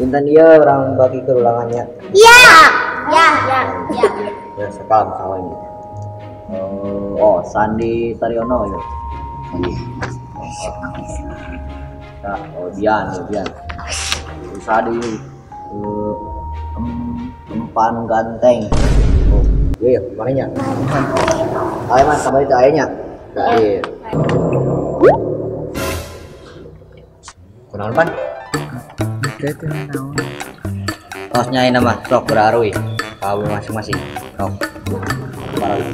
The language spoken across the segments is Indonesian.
Intan dia orang bagi kerulangannya. Iya. Ya sekali sama ini. Oh, Sandi Taryono ya. Nah, oh Dian. Sadi empan ganteng. Oh, iya, makanya. Ayo mas, sama itu ayahnya. Iya. Kenal pan? Itu naon? Tosnya ini nama sok berarui. Kau masing-masing. Sok. Berarui.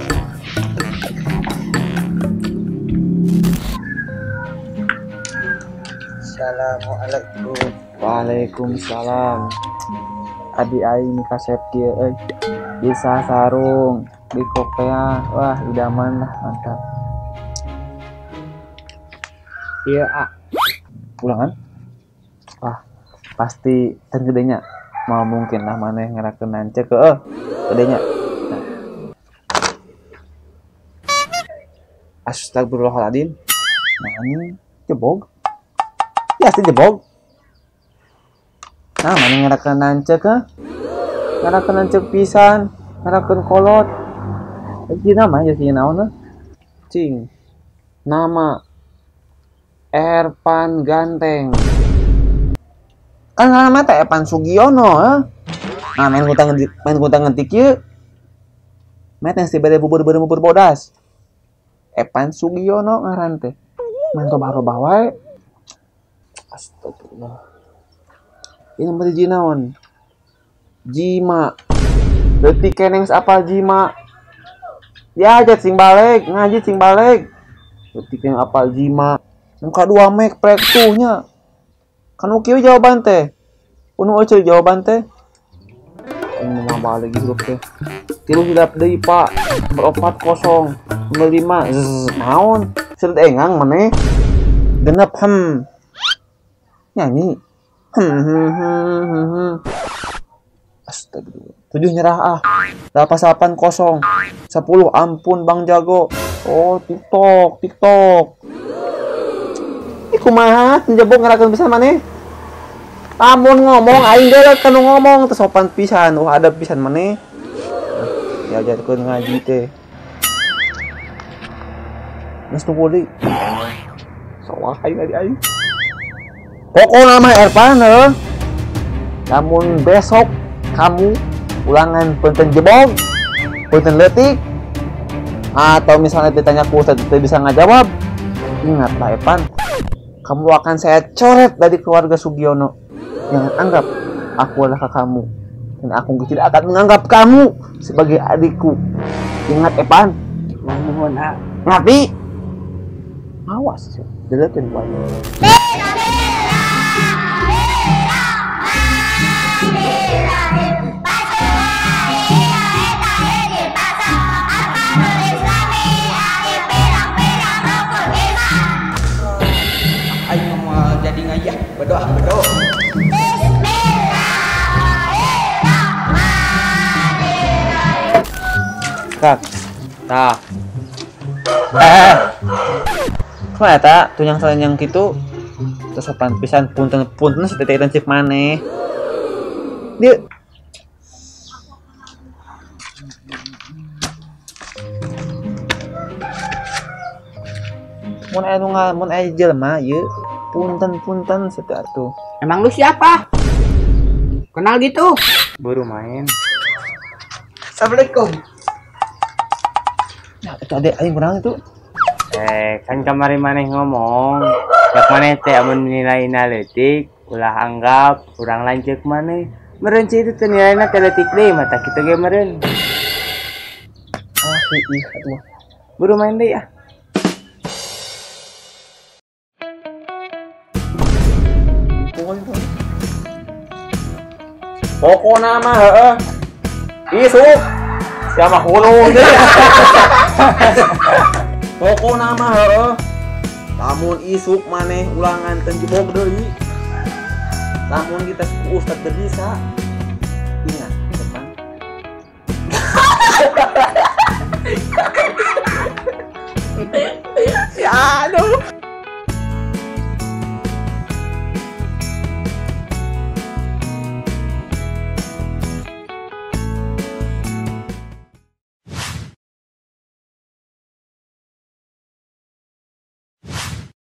Assalamualaikum. Waalaikumsalam. Adi aing kasep kieu bisa sarung di kopea. Wah, idaman lah, mantap. Iya, pulangan? Wah, pasti ten gedenya. Mau mungkin lah mana yang ngerakeun nanceu ke gedenya. Nah. Astagfirullahaladzim. Nah, ini jebog. Ya, si jebog. Nah, mana ngerakeun nanceu ke? Ngerakeun nanceu pisan, ngerakeun kolot. Iki nama ya si naon? Cing. Nama Erpan Ganteng. Kan nama teh Epan Sugiono, Nah, main kutang ngetik yeuh. Main si bade bubur bodas. Epan Sugiono ngaran teh. Main robah wae. Astagfirullah. Ini mah di naon? Jima. Detik keneng apal Jima. Diajak sing balik, ngaji sing balik. Detik keneng apal Jima. Muka dua mek prek tuhnya. Kan kieu jawaban teh. Unu euceul jawaban teh. Ini mah balik grup teh. 3 hilap deui, Pak. 4-0. 5. Naon? Seureut engang maneh. Genep nyanyi. Astagfirullah. 7 nyerah 8-0. 10 ampun Bang Jago. Oh, TikTok. Kumaha njebok ngerakeun pisan maneh. Lamun ngomong aing geuleuh kanu ngomong teu sopan pisan. Wah, ada pisan maneh. Diajarkeun ngaji teh. Geus tunggu deui. Sawah aing. Pokokna mah Erpan lamun besok kamu ulangan punten jebog, punten leutik, atau misalnya ditanya ku Ustaz teu bisa ngajawab, ingatlah Erpan. Kamu akan saya coret dari keluarga Sugiono. Jangan anggap aku adalah kakakmu. Dan aku tidak akan menganggap kamu sebagai adikku. Ingat Epan. Mohon ngerti? Awas sih. Deletin banyak. Berdoa. Kak. Tah. Kok eta tunyang kitu terus sopan pisan punten sedetik cek maneh. Dieu. Mun aya jelema ieu punten setelah. Emang lu siapa? Kenal gitu? Baru main. Assalamualaikum. Nah, itu adek aing kurang itu. Kan kemarin maneh ngomong, cek maneh teh amun nilainya leutik, ulah anggap urang lanceuk maneh. Meureun itu teh nilainya teh leutik deui, mata kitu ge meureun. Atuh. Baru main deui ah. Pokona mah heueuh. Isu. Siapa hulung deui. Pokona mah heueuh. Lamun isuk maneh ulangan teu jebog deui. Lamun kita ku Ustaz teu bisa.